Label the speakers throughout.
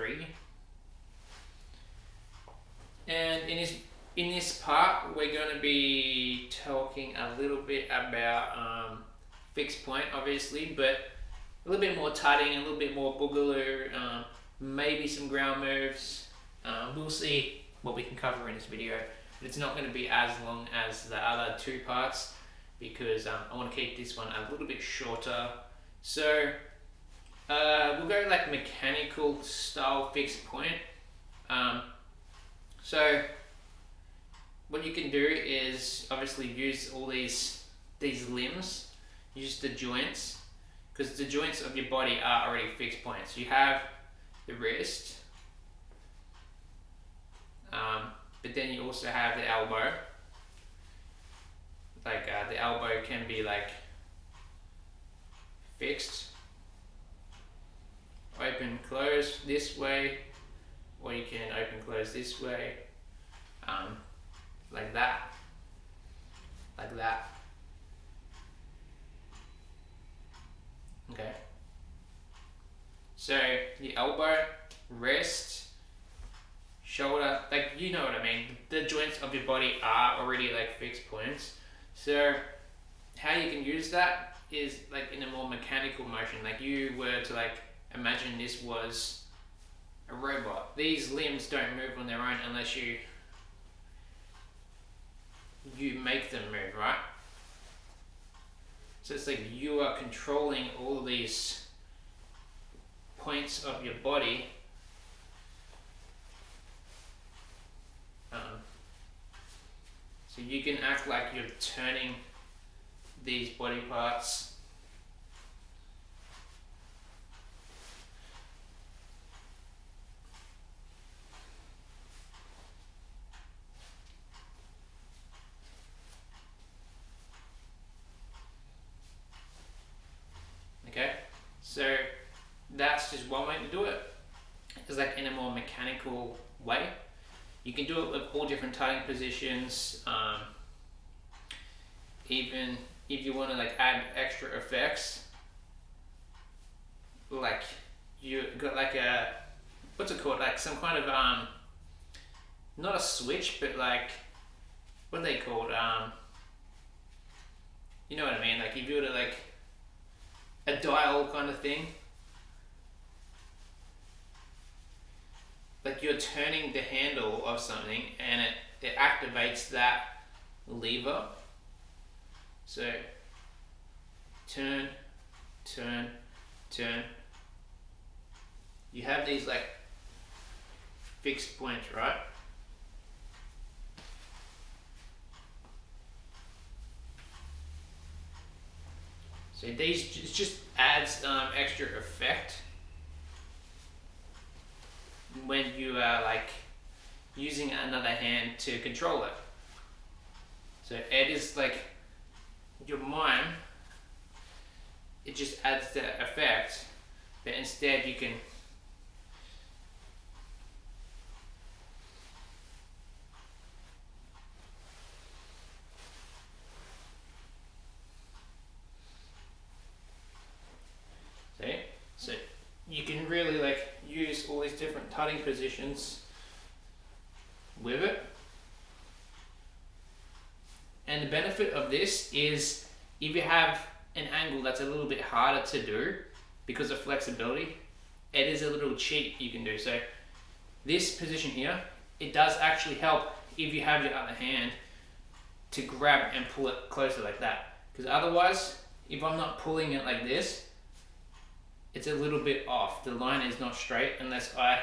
Speaker 1: 3. And in this part, we're going to be talking a little bit about fixed point, obviously, but a little bit more tutting, a little bit more boogaloo, maybe some ground moves. We'll see what we can cover in this video, but it's not going to be as long as the other 2 parts because I want to keep this one a little bit shorter. So we'll go like mechanical style fixed point. So what you can do is obviously use all these limbs, use the joints, because the joints of your body are already fixed points. You have the wrist, but then you also have the elbow. Like the elbow can be like fixed, open, close this way, or you can open, close this way, like that, okay? So the elbow, wrist, shoulder, like you know what I mean, the joints of your body are already like fixed points. So how you can use that is like in a more mechanical motion, like you were to like imagine this was a robot. These limbs don't move on their own unless you make them move, right? So it's like you are controlling all these points of your body. So you can act like you're turning these body parts. Okay, so that's just one way to do it. It's like in a more mechanical way. You can do it with all different tutting positions. Even if you want to like add extra effects, like you got like a, what's it called? Like some kind of not a switch, but like what are they called? You know what I mean? Like if you were to like a dial kind of thing. Like you're turning the handle of something and it activates that lever. So turn, turn, turn. You have these like fixed points, right? So these just adds extra effect when you are like using another hand to control it. So it is like your mind, it just adds the effect, but instead you can see? So you can really like use all these different tutting positions with it. And the benefit of this is if you have an angle that's a little bit harder to do because of flexibility, it is a little cheat you can do. So this position here, it does actually help if you have your other hand to grab and pull it closer like that. Because otherwise, if I'm not pulling it like this, it's a little bit off. The line is not straight unless I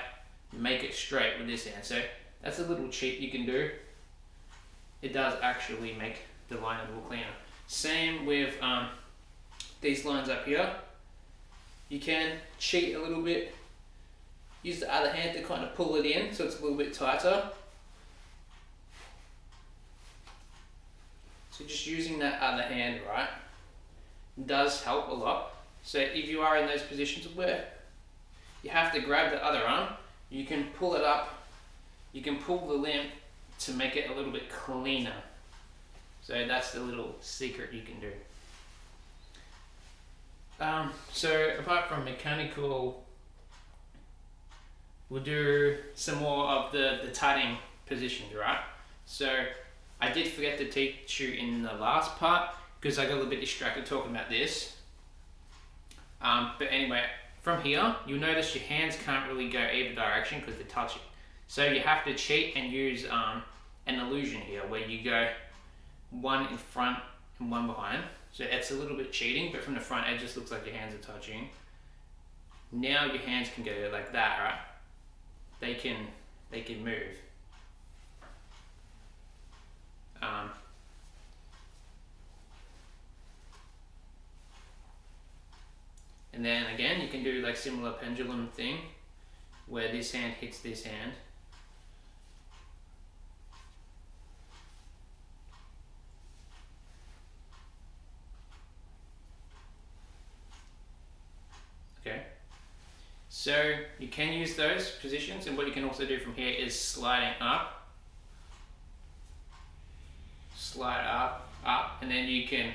Speaker 1: make it straight with this hand. So that's a little cheat you can do. It does actually make the line a little cleaner. Same with these lines up here. You can cheat a little bit. Use the other hand to kind of pull it in so it's a little bit tighter. So just using that other hand, right, does help a lot. So if you are in those positions where you have to grab the other arm, you can pull it up, you can pull the limb to make it a little bit cleaner. So that's the little secret you can do. So apart from mechanical, we'll do some more of the tutting positions, right? So I did forget to teach you in the last part because I got a little bit distracted talking about this. But anyway, from here, you'll notice your hands can't really go either direction because they're touching. So you have to cheat and use an illusion here where you go one in front and one behind. So it's a little bit cheating, but from the front it just looks like your hands are touching. Now your hands can go like that, right? They can move. And then again, you can do like similar pendulum thing where this hand hits this hand. Okay. So you can use those positions, and what you can also do from here is sliding up, slide up, up, and then you can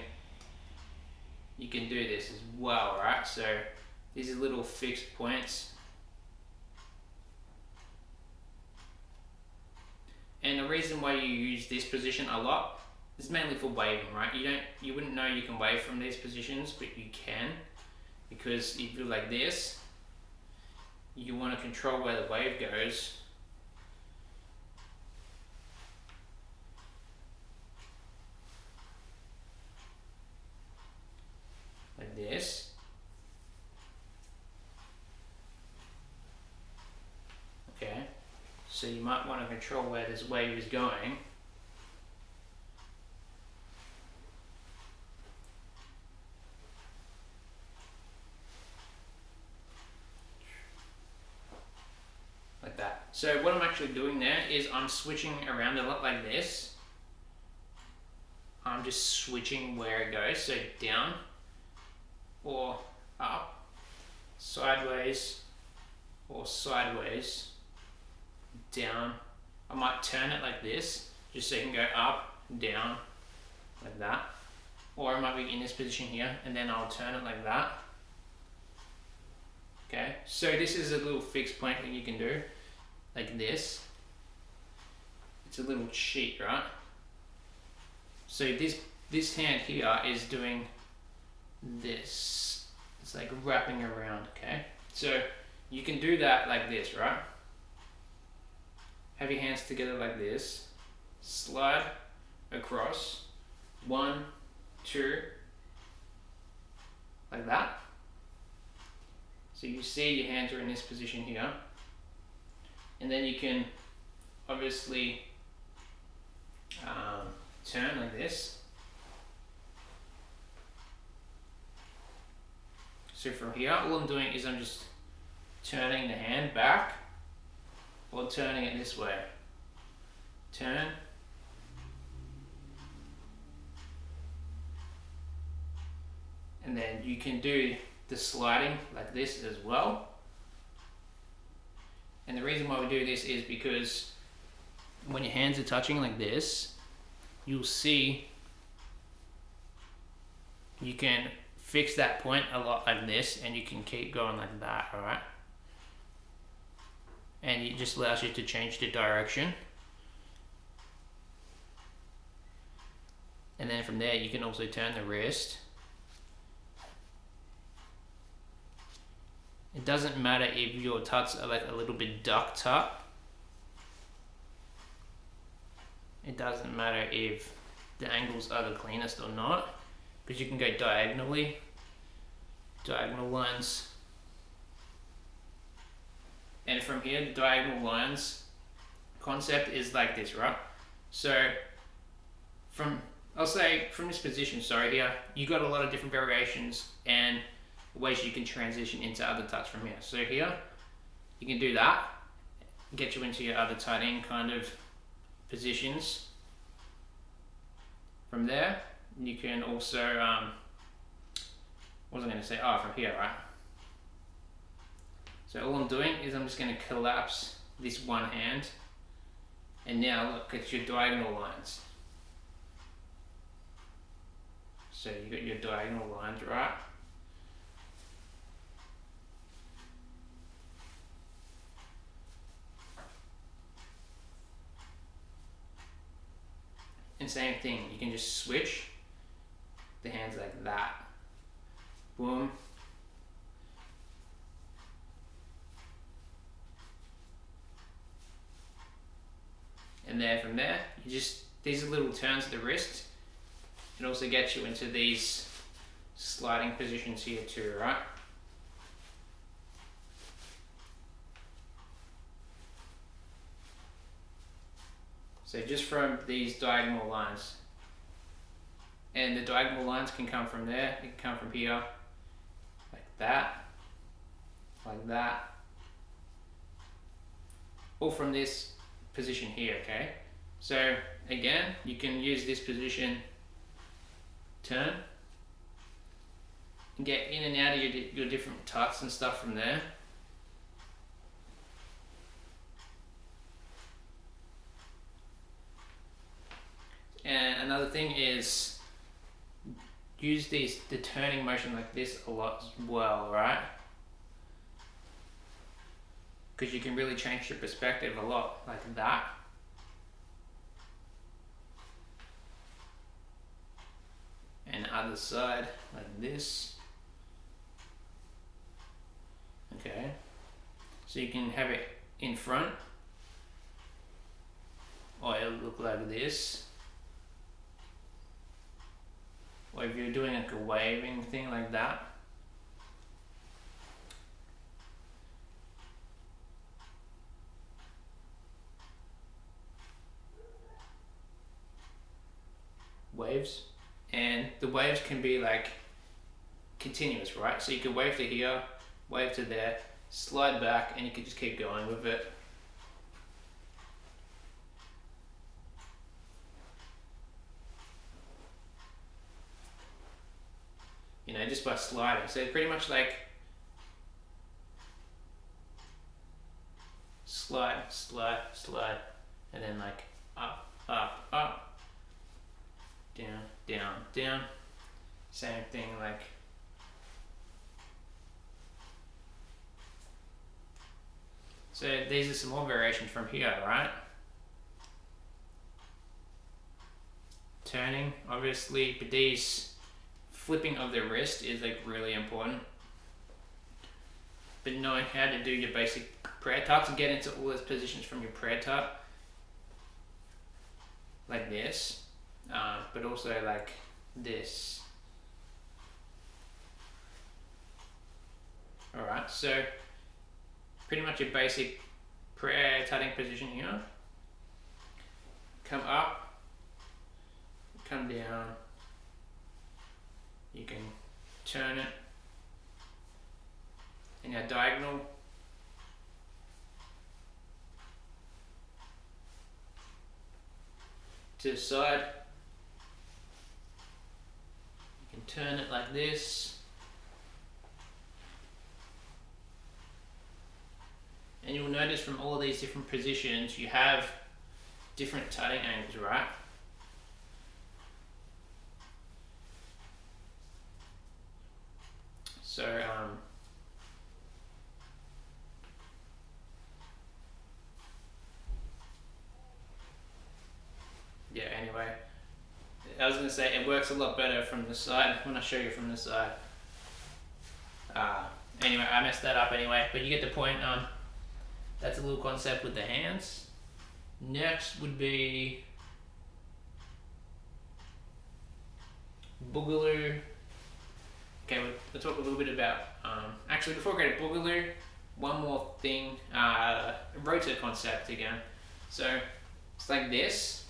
Speaker 1: do this as well, right? So these are little fixed points. And the reason why you use this position a lot is mainly for waving, right? You wouldn't know you can wave from these positions, but you can, because if you're like this, you want to control where the wave goes. Like this. Okay, so you might want to control where this wave is going. Like that. So what I'm actually doing there is I'm switching around a lot like this. I'm just switching where it goes, so down or up, sideways or sideways, down. I might turn it like this, just so you can go up, down, like that. Or I might be in this position here, and then I'll turn it like that. Okay, so this is a little fixed point that you can do, like this. It's a little cheat, right? So this hand here is doing this. It's like wrapping around, okay? So you can do that like this, right? Have your hands together like this. Slide across. 1, 2, like that. So you see your hands are in this position here. And then you can obviously turn like this. So from here, all I'm doing is I'm just turning the hand back or turning it this way. Turn. And then you can do the sliding like this as well. And the reason why we do this is because when your hands are touching like this, you'll see you can fix that point a lot like this, and you can keep going like that, alright? And it just allows you to change the direction. And then from there you can also turn the wrist. It doesn't matter if your tuts are like a little bit ducked up. It doesn't matter if the angles are the cleanest or not, because you can go diagonally, diagonal lines. And from here, the diagonal lines concept is like this, right? So I'll say from this position, sorry, here, you got a lot of different variations and ways you can transition into other tuts from here. So here, you can do that, get you into your other tutting kind of positions. From there, you can also, what was I going to say? Oh, from here, right? So all I'm doing is I'm just going to collapse this one hand, and now look at your diagonal lines. So you got your diagonal lines, right? And same thing, you can just switch the hands like that. Boom. And then from there, you just, these are little turns of the wrist. It also gets you into these sliding positions here too, right? So just from these diagonal lines. And the diagonal lines can come from there, it can come from here, like that, or from this position here, okay? So again, you can use this position, turn, and get in and out of your different tucks and stuff from there. And another thing is use the turning motion like this a lot as well, right? Because you can really change your perspective a lot, like that. And other side, like this. Okay. So you can have it in front, or it'll look like this. Or if you're doing like a waving thing like that. Waves. And the waves can be like continuous, right? So you can wave to here, wave to there, slide back, and you can just keep going with it. You know, just by sliding. So pretty much like slide, slide, slide, and then like up, up, up, down, down, down. Same thing, like so these are some more variations from here, right? Turning, obviously, but these flipping of the wrist is like really important. But knowing how to do your basic prayer tucks and get into all those positions from your prayer tuck, like this, but also like this. Alright, so pretty much your basic prayer tutting position here. Come up, come down, you can turn it in a diagonal, to the side, you can turn it like this, and you'll notice from all these different positions you have different tutting angles, right? So yeah, anyway, I was going to say it works a lot better from the side when I show you from the side. Anyway, I messed that up anyway, but you get the point. That's a little concept with the hands. Next would be Boogaloo. Okay, we'll talk a little bit about, actually before I go to Boogaloo, one more thing, rotor concept again. So it's like this,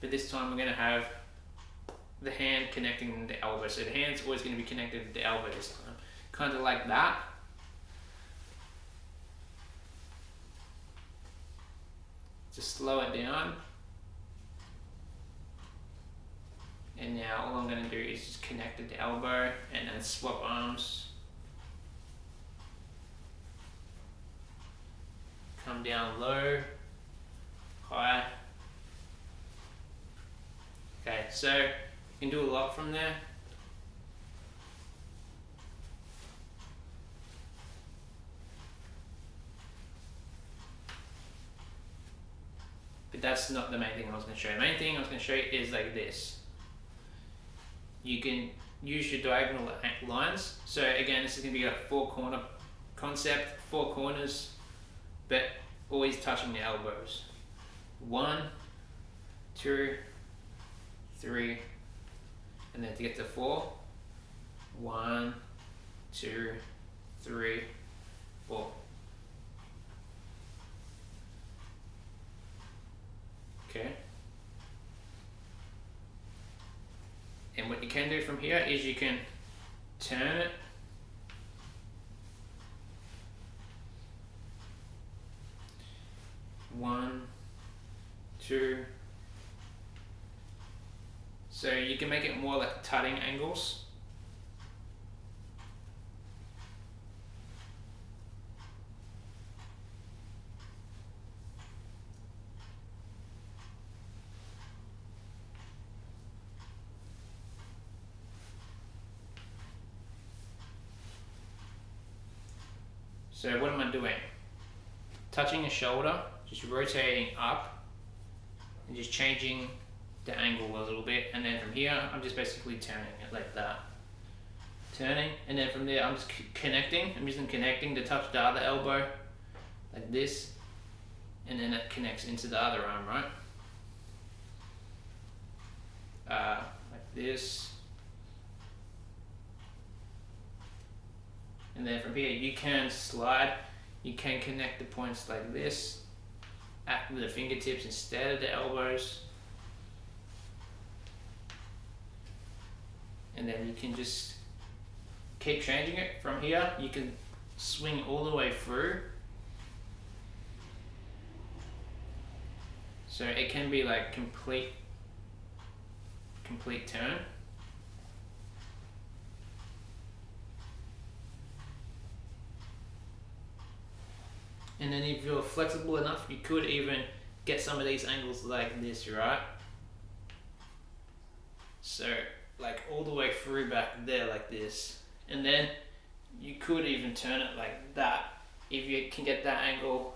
Speaker 1: but this time we're going to have the hand connecting the elbow. So the hand's always going to be connected to the elbow this time. Kind of like that. Just slow it down. And now all I'm going to do is just connect it to elbow and then swap arms. Come down low, high. Okay, so you can do a lot from there. but that's not the main thing I was going to show you. The main thing I was going to show you is like this. You can use your diagonal lines. So again, this is going to be a 4-corner concept, 4 corners, but always touching the elbows. 1, 2, 3, and then to get to 4, 1, 2, 3, 4. Okay. And what you can do from here is you can turn it. One, 2. So you can make it more like tutting angles. So what am I doing? Touching the shoulder, just rotating up and just changing the angle a little bit, and then from here I'm just basically turning it like that. Turning, and then from there I'm just connecting. I'm using connecting to touch the other elbow like this, and then it connects into the other arm, right? Like this. And then from here you can slide, you can connect the points like this at the fingertips instead of the elbows. And then you can just keep changing it. From here you can swing all the way through. So it can be like complete turn. And then if you're flexible enough, you could even get some of these angles like this, right? So like all the way through back there like this. And then you could even turn it like that if you can get that angle,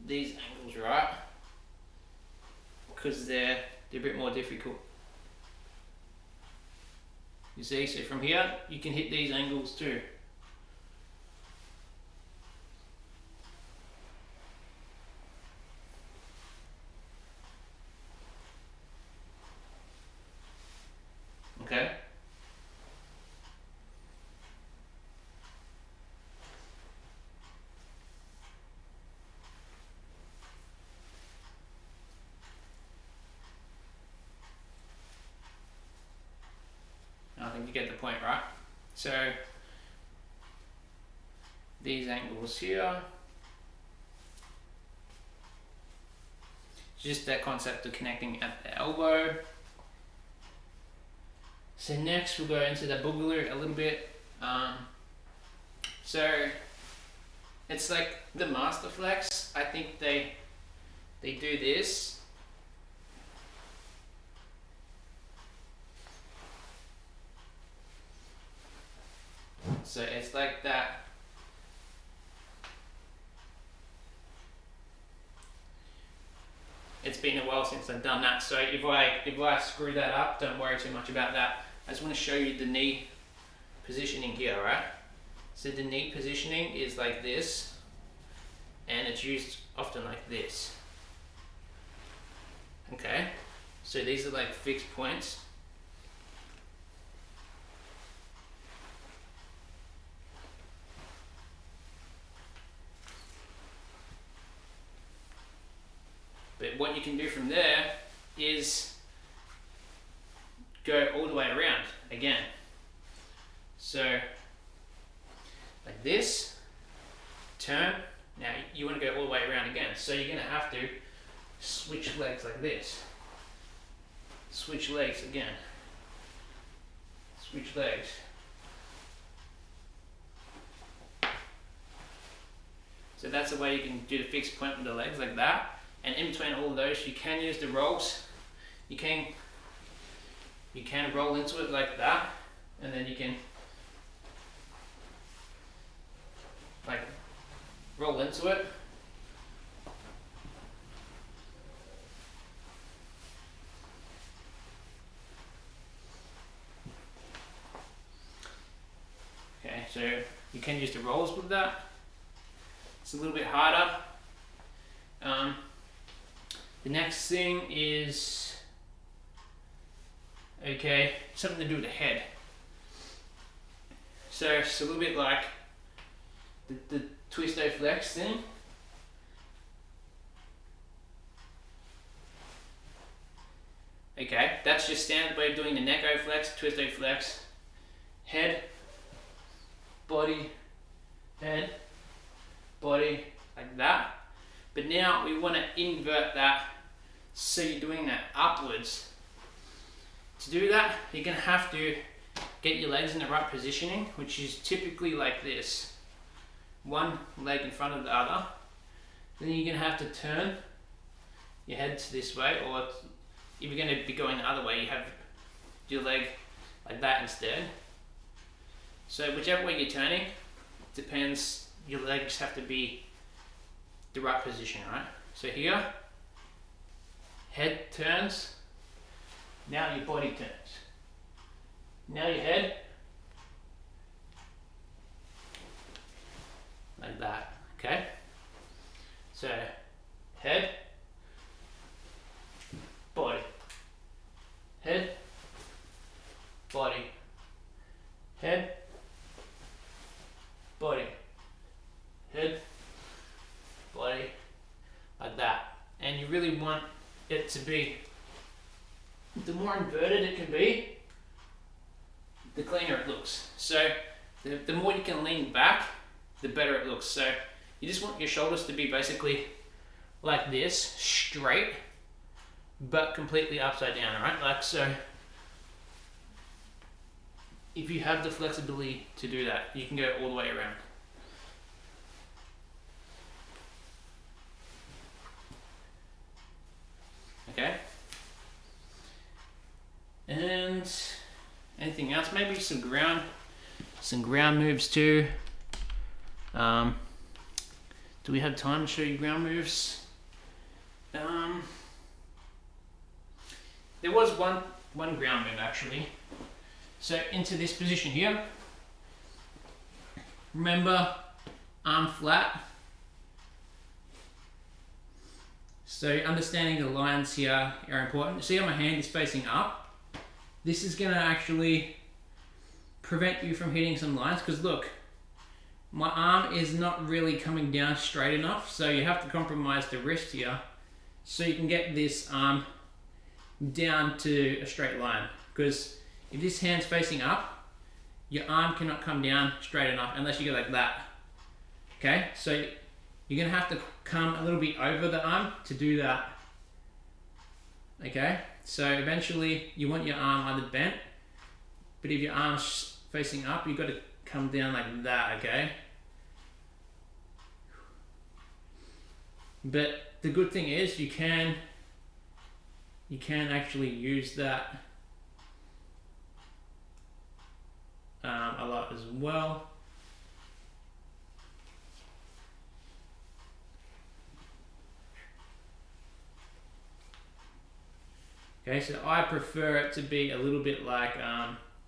Speaker 1: these angles, right? Because they're a bit more difficult. You see, so from here you can hit these angles too. Okay. I think you get the point, right? So these angles here, just that concept of connecting at the elbow. So next we'll go into the boogaloo a little bit. So it's like the master flex. I think they do this. So it's like that. It's been a while since I've done that, so if I screw that up, don't worry too much about that. I just want to show you the knee positioning here, right? So the knee positioning is like this, and it's used often like this. Okay, so these are like fixed points. But what you can do from there is go all the way around again. So like this, turn. Now you want to go all the way around again. So you're going to have to switch legs like this. Switch legs again. Switch legs. So that's the way you can do the fixed point with the legs like that. And in between all of those, you can use the rolls. You can roll into it like that, and then you can like roll into it, You can use the rolls with that. It's a little bit harder. The next thing is, okay, something to do with the head. So it's a little bit like the twist-o flex thing. Okay, that's your standard way of doing the neck-o flex, twist-o flex. Head, body, head, body, like that. But now we want to invert that, so you're doing that upwards. To do that, you're going to have to get your legs in the right positioning, which is typically like this. One leg in front of the other. Then you're going to have to turn your head this way, or if you're going to be going the other way, you have your leg like that instead. So whichever way you're turning, depends, your legs have to be the right position, right? So here, head turns, now your body turns. Now your head, like that, okay? So, head, body, head, body, head, body, head, body, like that. And you really want it to be, the more inverted it can be, the cleaner it looks. So the more you can lean back, the better it looks. So you just want your shoulders to be basically like this, straight, but completely upside down, right? Like so. If you have the flexibility to do that, you can go all the way around. Okay. And anything else? Maybe some ground moves too. Do we have time to show you ground moves? There was one ground move actually. So into this position here. Remember, arm flat. So understanding the lines here are important. See how my hand is facing up? This is going to actually prevent you from hitting some lines, because look, my arm is not really coming down straight enough, so you have to compromise the wrist here so you can get this arm down to a straight line. Because if this hand's facing up, your arm cannot come down straight enough unless you go like that. Okay, so you're going to have to come a little bit over the arm to do that. Okay, so eventually you want your arm either bent, but if your arm's facing up, you've got to come down like that, okay? But the good thing is you can actually use that a lot as well. Okay, so I prefer it to be a little bit like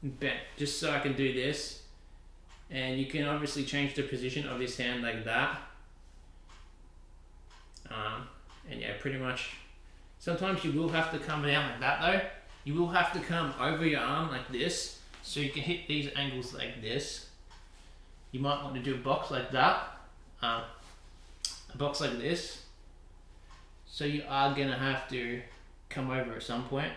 Speaker 1: bent, just so I can do this. And you can obviously change the position of this hand like that. And yeah, pretty much, sometimes you will have to come down like that though. You will have to come over your arm like this, so you can hit these angles like this. You might want to do a box like that, a box like this. So you are gonna have to come over at some point.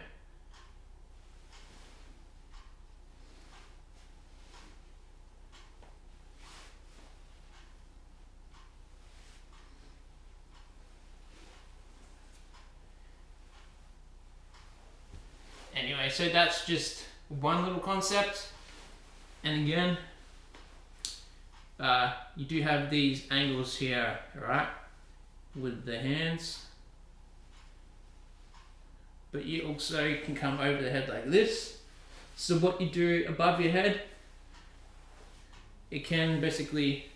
Speaker 1: Anyway, so that's just one little concept. And again, you do have these angles here, right, with the hands. But you also can come over the head like this. So what you do above your head, it can basically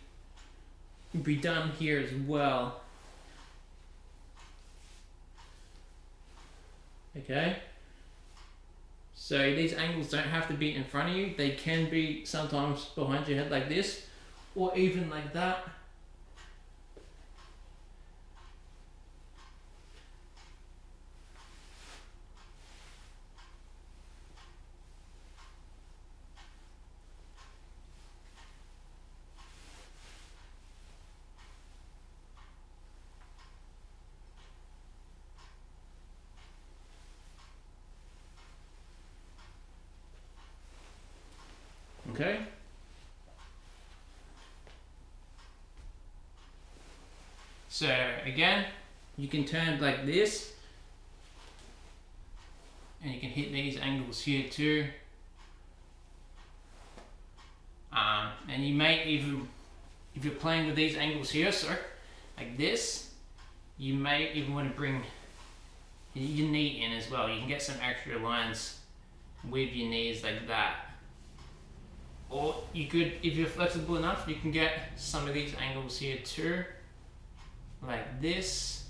Speaker 1: be done here as well. Okay? So these angles don't have to be in front of you. They can be sometimes behind your head like this, or even like that. Okay. So again, you can turn like this, and you can hit these angles here too. And you may even, if you're playing with these angles here, so like this, you may even want to bring your knee in as well. You can get some extra lines with your knees like that. Or you could, if you're flexible enough, you can get some of these angles here too, like this.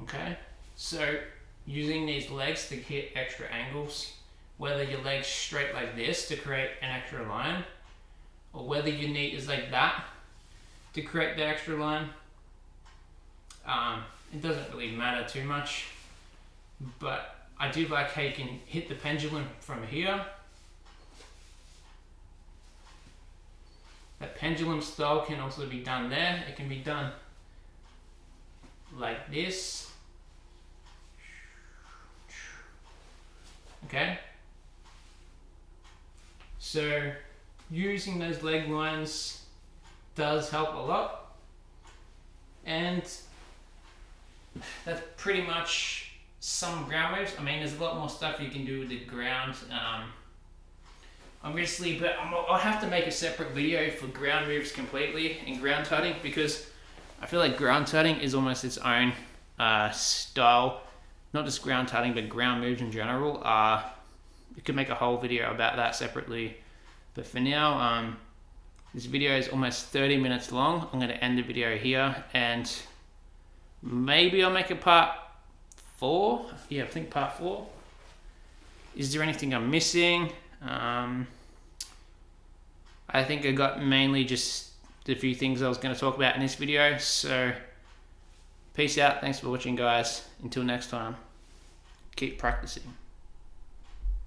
Speaker 1: Okay, so using these legs to hit extra angles, whether your leg's straight like this to create an extra line, or whether your knee is like that to create the extra line, it doesn't really matter too much, but I do like how you can hit the pendulum from here. That pendulum style can also be done there. It can be done like this. Okay? So using those leg lines does help a lot. And that's pretty much some ground moves. I mean, there's a lot more stuff you can do with the ground, obviously, but I'll have to make a separate video for ground moves completely and ground tutting, because I feel like ground tutting is almost its own style. Not just ground tutting, but ground moves in general. You could make a whole video about that separately. But for now, this video is almost 30 minutes long. I'm going to end the video here, and maybe I'll make a part 4. Yeah, I think part 4. Is there anything I'm missing? I think I got mainly just the few things I was going to talk about in this video. So peace out. Thanks for watching, guys. Until next time, keep practicing.